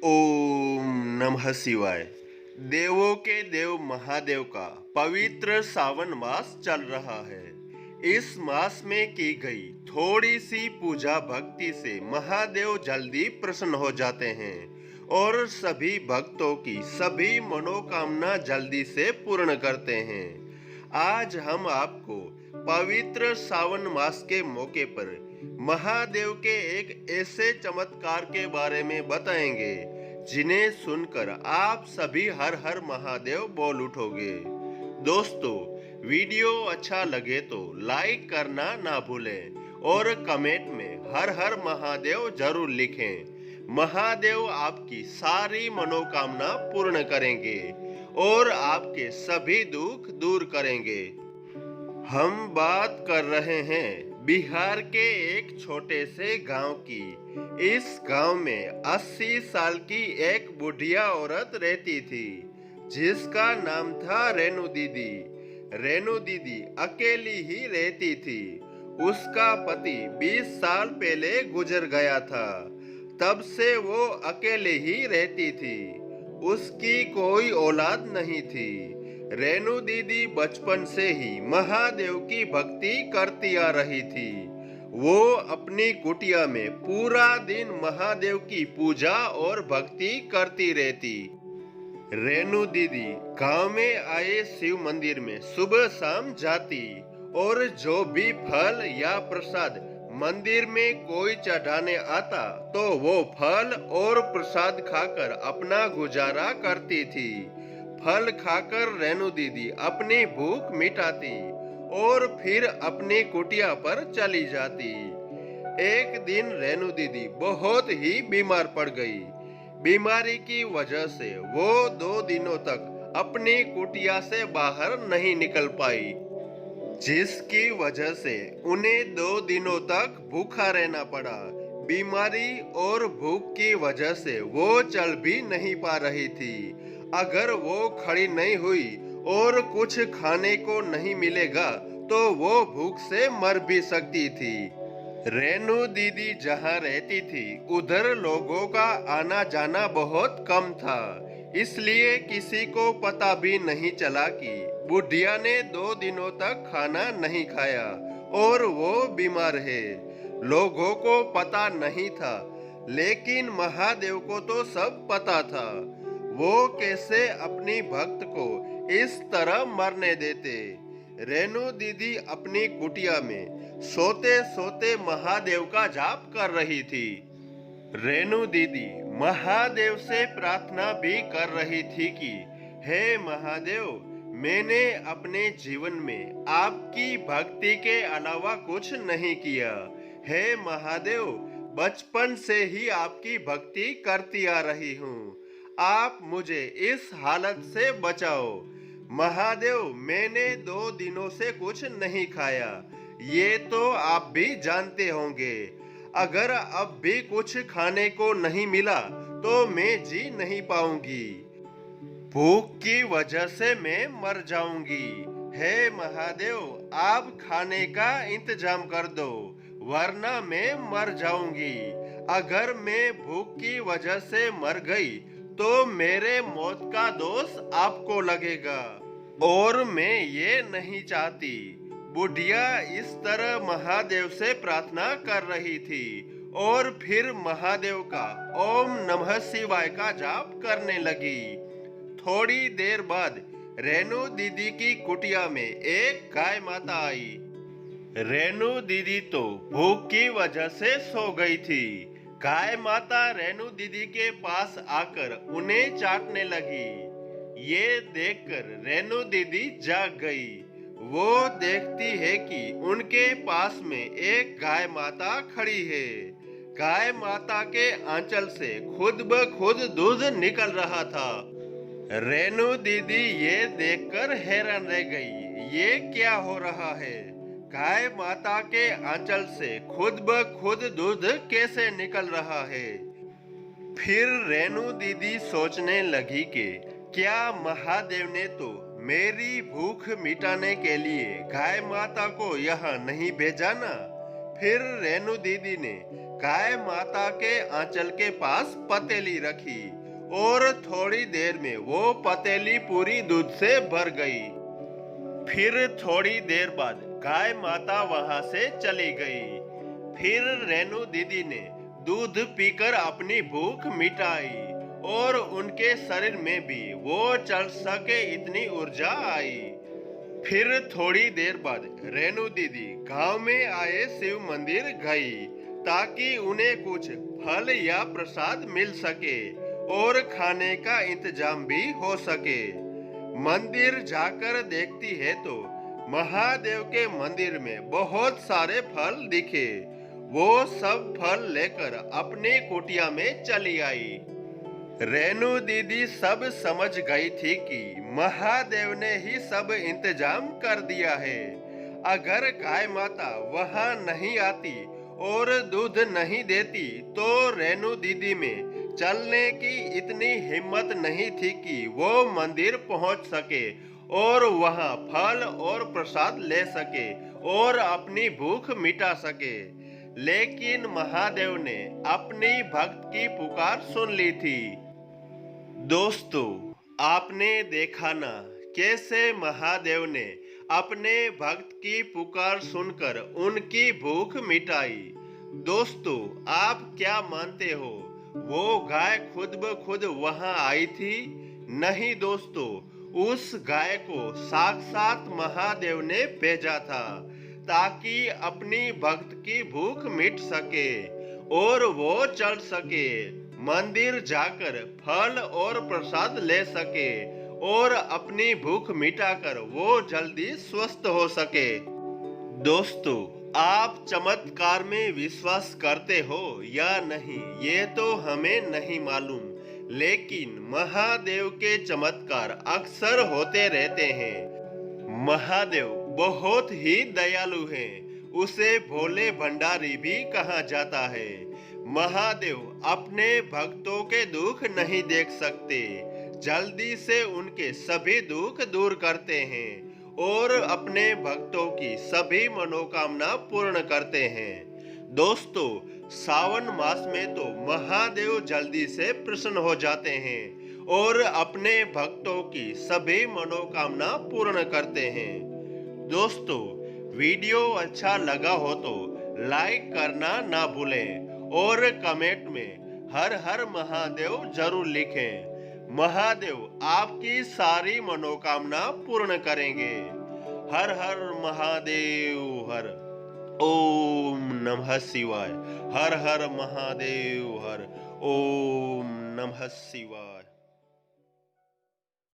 ओम नमः शिवाय। देवों के देव महादेव का पवित्र सावन मास चल रहा है। इस मास में की गई थोड़ी सी पूजा भक्ति से महादेव जल्दी प्रसन्न हो जाते हैं और सभी भक्तों की सभी मनोकामना जल्दी से पूर्ण करते हैं। आज हम आपको पवित्र सावन मास के मौके पर महादेव के एक ऐसे चमत्कार के बारे में बताएंगे जिन्हें सुनकर आप सभी हर हर महादेव बोल उठोगे। दोस्तों, वीडियो अच्छा लगे तो लाइक करना ना भूलें और कमेंट में हर हर महादेव जरूर लिखें। महादेव आपकी सारी मनोकामना पूर्ण करेंगे और आपके सभी दुख दूर करेंगे। हम बात कर रहे हैं बिहार के एक छोटे से गांव की। इस गांव में 80 साल की एक बुढ़िया औरत रहती थी जिसका नाम था रेणु दीदी। रेणु दीदी अकेली ही रहती थी। उसका पति 20 साल पहले गुजर गया था। तब से वो अकेले ही रहती थी। उसकी कोई औलाद नहीं थी। रेणु दीदी बचपन से ही महादेव की भक्ति करती आ रही थी। वो अपनी कुटिया में पूरा दिन महादेव की पूजा और भक्ति करती रहती। रेणु दीदी गांव में आए शिव मंदिर में सुबह शाम जाती और जो भी फल या प्रसाद मंदिर में कोई चढ़ाने आता तो वो फल और प्रसाद खाकर अपना गुजारा करती थी। फल खाकर रेणु दीदी अपनी भूख मिटाती और फिर अपनी कुटिया पर चली जाती। एक दिन रेणु दीदी बहुत ही बीमार पड़ गई। बीमारी की वजह से वो 2 दिनों तक अपनी कुटिया से बाहर नहीं निकल पाई, जिसकी वजह से उन्हें 2 दिनों तक भूखा रहना पड़ा। बीमारी और भूख की वजह से वो चल भी नहीं पा रही थी। अगर वो खड़ी नहीं हुई और कुछ खाने को नहीं मिलेगा तो वो भूख से मर भी सकती थी। रेणु दीदी जहाँ रहती थी उधर लोगों का आना जाना बहुत कम था, इसलिए किसी को पता भी नहीं चला कि बुढ़िया ने 2 दिनों तक खाना नहीं खाया और वो बीमार है। लोगों को पता नहीं था, लेकिन महादेव को तो सब पता था। वो कैसे अपनी भक्त को इस तरह मरने देते। रेणु दीदी अपनी कुटिया में सोते सोते महादेव का जाप कर रही थी। रेणु दीदी महादेव से प्रार्थना भी कर रही थी कि हे महादेव, मैंने अपने जीवन में आपकी भक्ति के अलावा कुछ नहीं किया। हे महादेव, बचपन से ही आपकी भक्ति करती आ रही हूँ। आप मुझे इस हालत से बचाओ। महादेव, मैंने 2 दिनों से कुछ नहीं खाया, ये तो आप भी जानते होंगे। अगर अब भी कुछ खाने को नहीं मिला तो मैं जी नहीं पाऊंगी। भूख की वजह से मैं मर जाऊंगी। हे महादेव, आप खाने का इंतजाम कर दो, वरना मैं मर जाऊंगी। अगर मैं भूख की वजह से मर गई तो मेरे मौत का दोष आपको लगेगा और मैं ये नहीं चाहती। बुढ़िया इस तरह महादेव से प्रार्थना कर रही थी और फिर महादेव का ओम नमः शिवाय का जाप करने लगी। थोड़ी देर बाद रेणु दीदी की कुटिया में एक गाय माता आई। रेणु दीदी तो भूख की वजह से सो गई थी। गाय माता रेणु दीदी के पास आकर उन्हें चाटने लगी। ये देखकर रेणु दीदी जाग गई। वो देखती है कि उनके पास में एक गाय माता खड़ी है। गाय माता के आंचल से खुद ब खुद दूध निकल रहा था। रेणु दीदी ये देखकर हैरान रह गई। ये क्या हो रहा है? गाय माता के आंचल से खुद ब खुद दूध कैसे निकल रहा है? फिर रेणु दीदी सोचने लगी कि क्या महादेव ने तो मेरी भूख मिटाने के लिए गाय माता को यहाँ नहीं भेजा ना? फिर रेणु दीदी ने गाय माता के आंचल के पास पतीली रखी और थोड़ी देर में वो पतीली पूरी दूध से भर गई। फिर थोड़ी देर बाद गाय माता वहां से चली गई। फिर रेनू दीदी ने दूध पीकर अपनी भूख मिटाई और उनके शरीर में भी वो चल सके इतनी ऊर्जा आई। फिर थोड़ी देर बाद रेनू दीदी गांव में आए शिव मंदिर गई ताकि उन्हें कुछ फल या प्रसाद मिल सके और खाने का इंतजाम भी हो सके। मंदिर जाकर देखती है तो महादेव के मंदिर में बहुत सारे फल दिखे। वो सब फल लेकर अपनी कुटिया में चली आई। रेनू दीदी सब समझ गई थी कि महादेव ने ही सब इंतजाम कर दिया है। अगर गाय माता वहां नहीं आती और दूध नहीं देती तो रेनू दीदी में चलने की इतनी हिम्मत नहीं थी कि वो मंदिर पहुंच सके और वहां फल और प्रसाद ले सके और अपनी भूख मिटा सके। लेकिन महादेव ने अपनी भक्त की पुकार सुन ली थी। दोस्तों, आपने देखा ना कैसे महादेव ने अपने भक्त की पुकार सुनकर उनकी भूख मिटाई। दोस्तों, आप क्या मानते हो, वो गाय खुद ब खुद वहां आई थी? नहीं दोस्तों, उस गाय को साक्षात महादेव ने भेजा था ताकि अपनी भक्त की भूख मिट सके और वो चल सके, मंदिर जाकर फल और प्रसाद ले सके और अपनी भूख मिटाकर वो जल्दी स्वस्थ हो सके। दोस्तों, आप चमत्कार में विश्वास करते हो या नहीं ये तो हमें नहीं मालूम, लेकिन महादेव के चमत्कार अक्सर होते रहते हैं। महादेव बहुत ही दयालु हैं, उसे भोले भंडारी भी कहा जाता है। महादेव अपने भक्तों के दुख नहीं देख सकते, जल्दी से उनके सभी दुख दूर करते हैं और अपने भक्तों की सभी मनोकामना पूर्ण करते हैं। दोस्तों, सावन मास में तो महादेव जल्दी से प्रसन्न हो जाते हैं और अपने भक्तों की सभी मनोकामना पूर्ण करते हैं। दोस्तों, वीडियो अच्छा लगा हो तो लाइक करना ना भूलें और कमेंट में हर हर महादेव जरूर लिखें। महादेव आपकी सारी मनोकामना पूर्ण करेंगे। हर हर महादेव हर। ओम नमः शिवाय। हर हर महादेव हर। ओम नमः शिवाय।